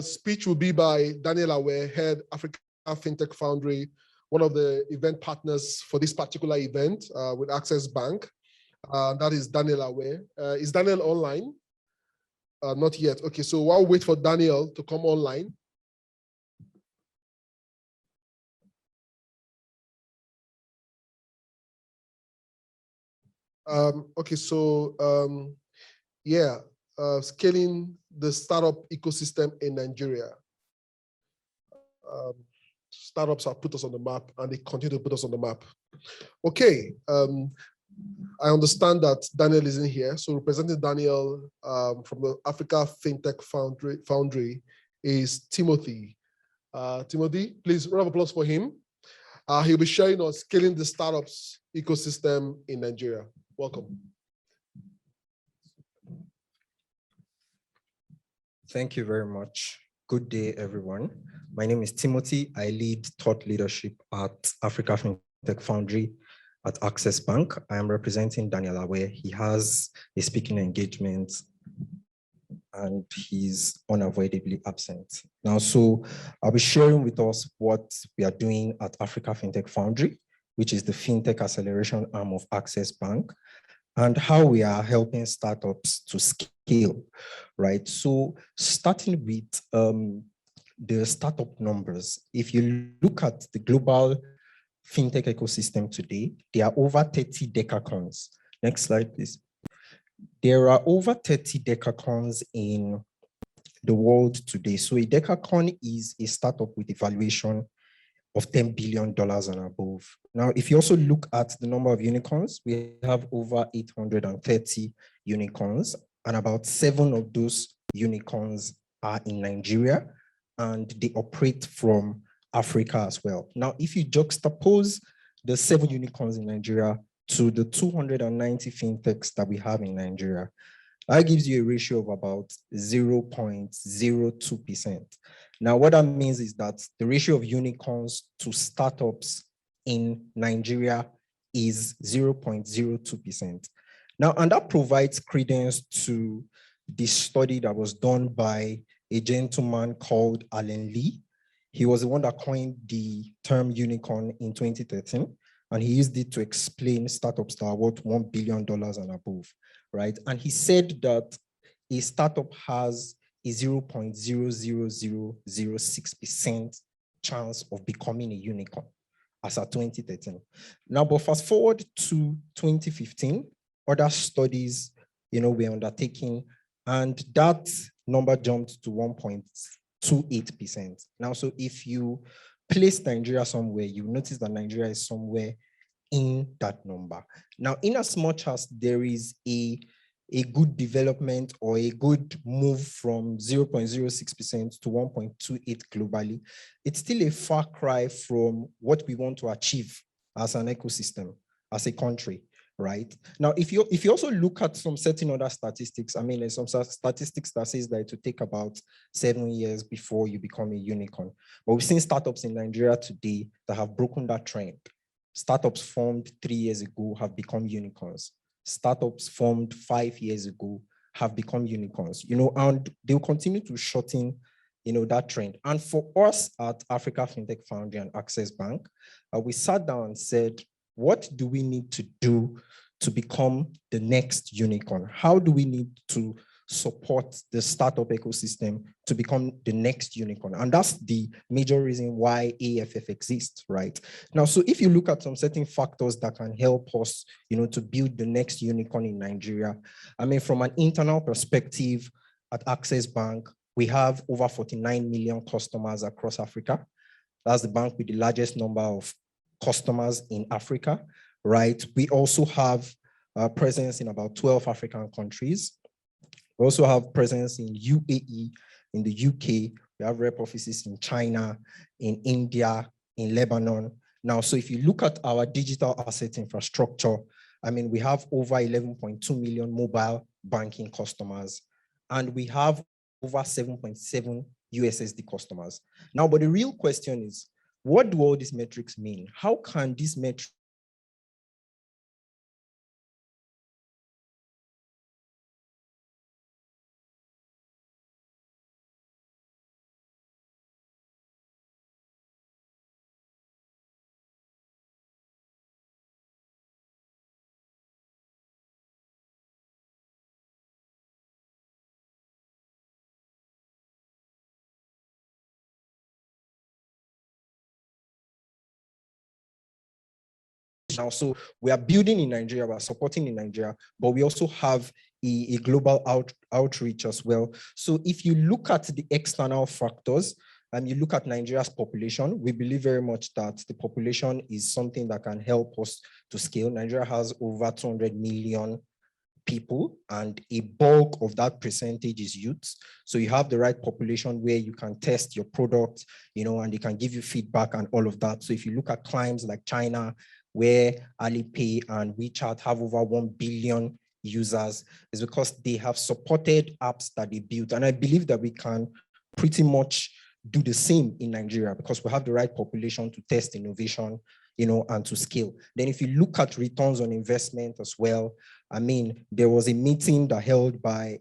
speech will be by Daniel Aware, Head Africa FinTech Foundry, one of the event partners for this particular event with Access Bank. That is Daniel Aware. Is Daniel online? Not yet. Okay, so while we wait for Daniel to come online. Okay, so scaling the startup ecosystem in Nigeria. Startups have put us on the map and they continue to put us on the map. Okay, I understand that Daniel isn't here. So representing Daniel from the Africa FinTech Foundry is Timothy. Timothy, please round of applause for him. He'll be sharing on scaling the startups ecosystem in Nigeria. Welcome. Thank you very much. Good day, everyone. My name is Timothy. I lead thought leadership at Africa FinTech Foundry at Access Bank. I am representing Daniel Aware. He has a speaking engagement and he's unavoidably absent. Now, so I'll be sharing with us what we are doing at Africa FinTech Foundry, which is the FinTech acceleration arm of Access Bank, and how we are helping startups to scale, right? So starting with the startup numbers, if you look at the global FinTech ecosystem today, there are over 30 decacorns. Next slide, please. There are over 30 decacorns in the world today. So a decacorn is a startup with a valuation of $10 billion and above. Now, if you also look at the number of unicorns, we have over 830 unicorns, and about 7 of those unicorns are in Nigeria, and they operate from Africa as well. Now, if you juxtapose the 7 unicorns in Nigeria to the 290 fintechs that we have in Nigeria, that gives you a ratio of about 0.02%. Now, what that means is that the ratio of unicorns to startups in Nigeria is 0.02%. Now, and that provides credence to the study that was done by a gentleman called Alan Lee. He was the one that coined the term unicorn in 2013, and he used it to explain startups that are worth $1 billion and above, right? And he said that a startup has a 0.00006% chance of becoming a unicorn as at 2013. Now, but fast forward to 2015, other studies, were undertaken, and that number jumped to 1.28%. Now, so if you place Nigeria somewhere, you notice that Nigeria is somewhere in that number. Now, in as much as there is a good development or a good move from 0.06% to 1.28 globally, it's still a far cry from what we want to achieve as an ecosystem, as a country, right? Now, if you also look at some certain other statistics, I mean, there's some statistics that says that it will take about 7 years before you become a unicorn. But we've seen startups in Nigeria today that have broken that trend. Startups formed 3 years ago have become unicorns. Startups formed 5 years ago have become unicorns, and they'll continue to shorten, that trend. And for us at Africa FinTech Foundry and Access Bank, we sat down and said, what do we need to do to become the next unicorn? How do we need to support the startup ecosystem to become the next unicorn? And that's the major reason why AFF exists, right? Now, so if you look at some certain factors that can help us, to build the next unicorn in Nigeria, I mean, from an internal perspective at Access Bank, we have over 49 million customers across Africa. That's the bank with the largest number of customers in Africa, right? We also have presence in about 12 African countries. We also have presence in UAE, in the UK. We have rep offices in China, in India, in Lebanon. Now, so if you look at our digital asset infrastructure, I mean, we have over 11.2 million mobile banking customers, and we have over 7.7 USSD customers. Now, but the real question is, what do all these metrics mean? How can these metrics now. So we are building in Nigeria, we are supporting in Nigeria, but we also have a global outreach as well. So if you look at the external factors, and you look at Nigeria's population, we believe very much that the population is something that can help us to scale. Nigeria has over 200 million people, and a bulk of that percentage is youths. So you have the right population where you can test your product, and they can give you feedback and all of that. So if you look at clients like China, where Alipay and WeChat have over 1 billion users, is because they have supported apps that they built. And I believe that we can pretty much do the same in Nigeria because we have the right population to test innovation, and to scale. Then if you look at returns on investment as well, there was a meeting that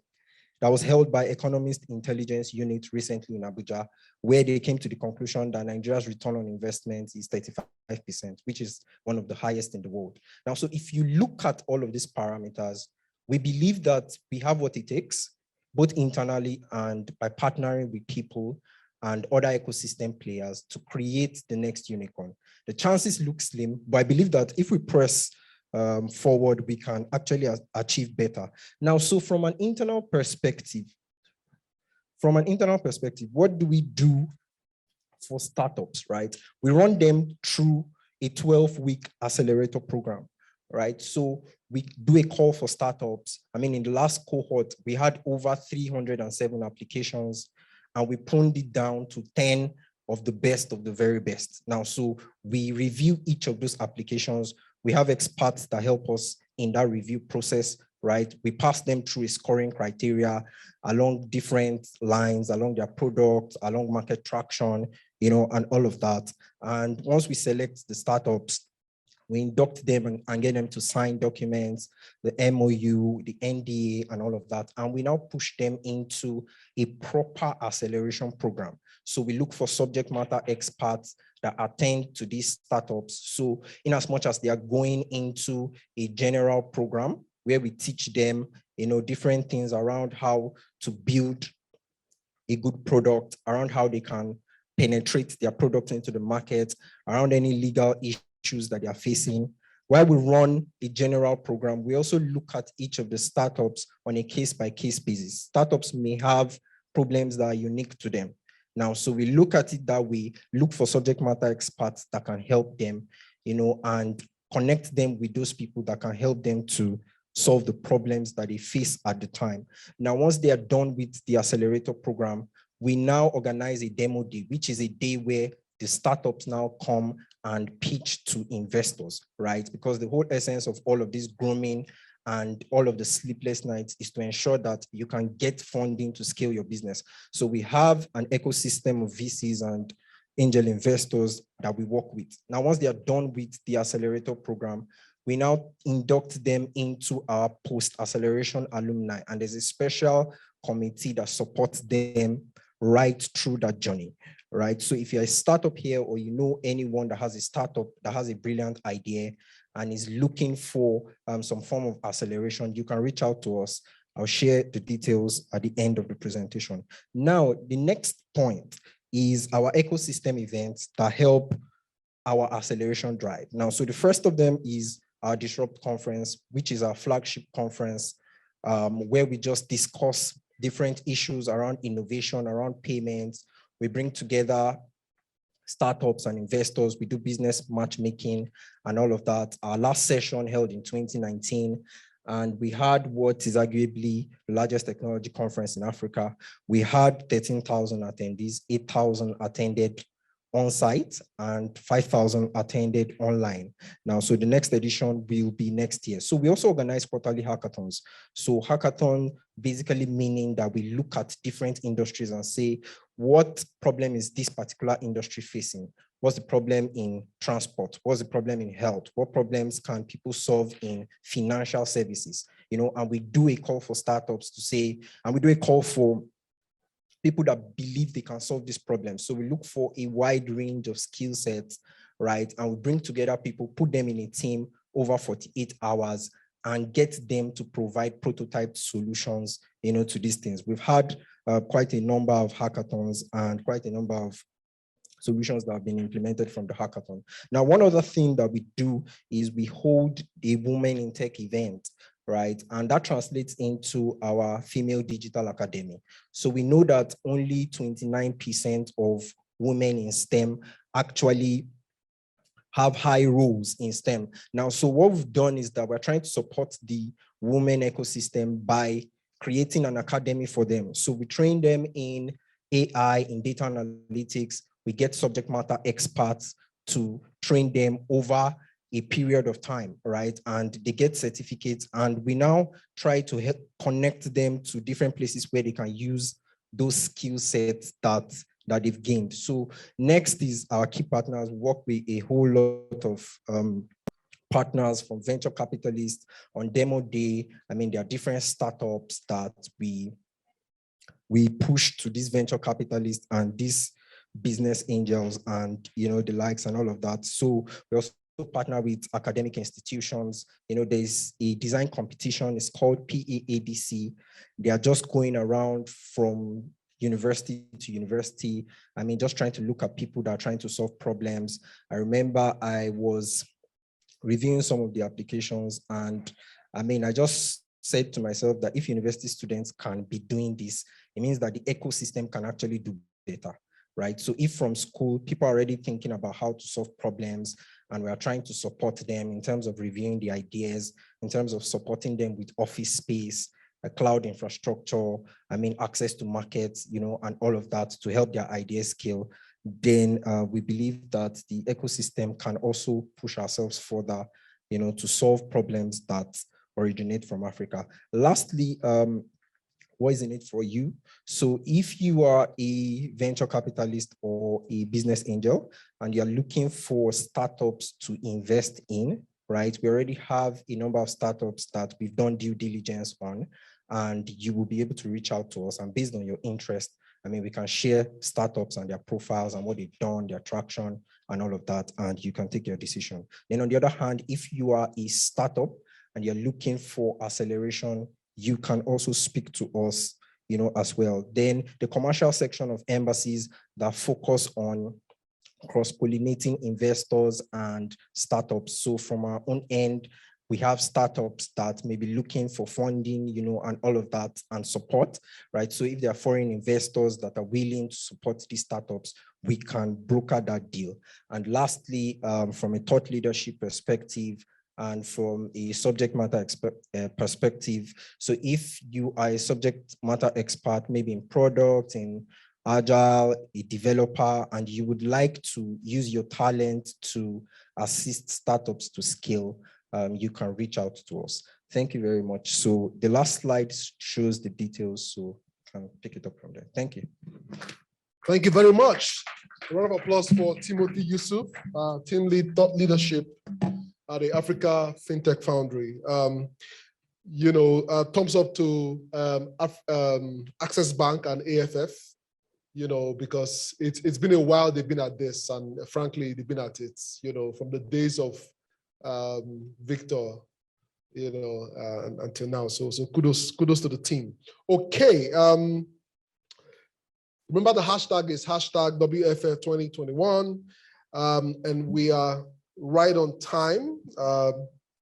was held by Economist Intelligence Unit recently in Abuja, where they came to the conclusion that Nigeria's return on investment is 35%, which is one of the highest in the world. Now, so if you look at all of these parameters, we believe that we have what it takes, both internally and by partnering with people and other ecosystem players to create the next unicorn. The chances look slim, but I believe that if we press forward, we can actually achieve better. Now, so from an internal perspective, what do we do for startups, right? We run them through a 12-week accelerator program, right? So we do a call for startups. In the last cohort, we had over 307 applications, and we pruned it down to 10 of the best of the very best. Now, so we review each of those applications. We have experts that help us in that review process, right? We pass them through a scoring criteria along different lines, along their product, along market traction, and all of that. And once we select the startups, we induct them and get them to sign documents, the MOU, the NDA, and all of that. And we now push them into a proper acceleration program. So we look for subject matter experts that attend to these startups. So in as much as they are going into a general program where we teach them, different things around how to build a good product, around how they can penetrate their product into the market, around any legal issues that they are facing. While we run a general program, we also look at each of the startups on a case-by-case basis. Startups may have problems that are unique to them. Now, so we look at it that way, look for subject matter experts that can help them, and connect them with those people that can help them to solve the problems that they face at the time. Now, once they are done with the accelerator program, we now organize a demo day, which is a day where the startups now come and pitch to investors, right? Because the whole essence of all of this grooming and all of the sleepless nights is to ensure that you can get funding to scale your business. So we have an ecosystem of VCs and angel investors that we work with. Now, once they are done with the accelerator program, we now induct them into our post-acceleration alumni, and there's a special committee that supports them right through that journey, right? So if you're a startup here, or anyone that has a startup that has a brilliant idea and is looking for some form of acceleration, you can reach out to us. I'll share the details at the end of the presentation. Now, the next point is our ecosystem events that help our acceleration drive. Now, so the first of them is our Disrupt conference, which is our flagship conference, where we just discuss different issues around innovation, around payments. We bring together startups and investors. We do business matchmaking and all of that. Our last session held in 2019, and we had what is arguably the largest technology conference in Africa. We had 13,000 attendees, 8,000 attended on site and 5,000 attended online. Now, so the next edition will be next year. So we also organize quarterly hackathons. So hackathon basically meaning that we look at different industries and say, what problem is this particular industry facing? What's the problem in transport? What's the problem in health? What problems can people solve in financial services? And we do a call for startups to say, and we do a call for people that believe they can solve this problem. So we look for a wide range of skill sets, right? And we bring together people, put them in a team over 48 hours and get them to provide prototype solutions, to these things. We've had quite a number of hackathons and quite a number of solutions that have been implemented from the hackathon. Now, one other thing that we do is we hold a Women in Tech event, right? And that translates into our Female Digital Academy. So we know that only 29% of women in STEM actually have high roles in STEM. Now, so what we've done is that we're trying to support the women ecosystem by creating an academy for them. So we train them in AI, in data analytics. We get subject matter experts to train them over a period of time, right? And they get certificates, and we now try to help connect them to different places where they can use those skill sets that they've gained. So next is our key partners. We work with a whole lot of partners from venture capitalists on demo day. I mean, there are different startups that we push to these venture capitalists and these business angels and, the likes and all of that. So we also partner with academic institutions. There's a design competition. It's called PAADC. They are just going around from university to university. I mean, just trying to look at people that are trying to solve problems. I remember I was reviewing some of the applications, and I mean, I just said to myself that if university students can be doing this, it means that the ecosystem can actually do better, right? So if from school, people are already thinking about how to solve problems, and we are trying to support them in terms of reviewing the ideas, in terms of supporting them with office space, a cloud infrastructure, I mean, access to markets, and all of that to help their ideas scale, then we believe that the ecosystem can also push ourselves further, to solve problems that originate from Africa. Lastly, what is in it for you? So if you are a venture capitalist or a business angel and you're looking for startups to invest in, right? We already have a number of startups that we've done due diligence on, and you will be able to reach out to us, and based on your interest, I mean, we can share startups and their profiles and what they've done, their traction and all of that, and you can take your decision. Then on the other hand, if you are a startup and you're looking for acceleration, you can also speak to us, as well. Then the commercial section of embassies that focus on cross-pollinating investors and startups. So from our own end, we have startups that may be looking for funding, and all of that and support, right? So if there are foreign investors that are willing to support these startups, we can broker that deal. And lastly, from a thought leadership perspective, and from a subject matter perspective, so if you are a subject matter expert, maybe in product, in agile, a developer, and you would like to use your talent to assist startups to scale, you can reach out to us. Thank you very much. So the last slide shows the details, so you can pick it up from there. Thank you. Thank you very much. A round of applause for Timothy Yusuf, team lead thought leadership at the Africa FinTech Foundry. Thumbs up to Access Bank and AFF, because it's been a while they've been at this, and frankly, they've been at it, from the days of Victor, until now. So kudos to the team. Okay. Remember the hashtag is hashtag WFF 2021, and we are right on time.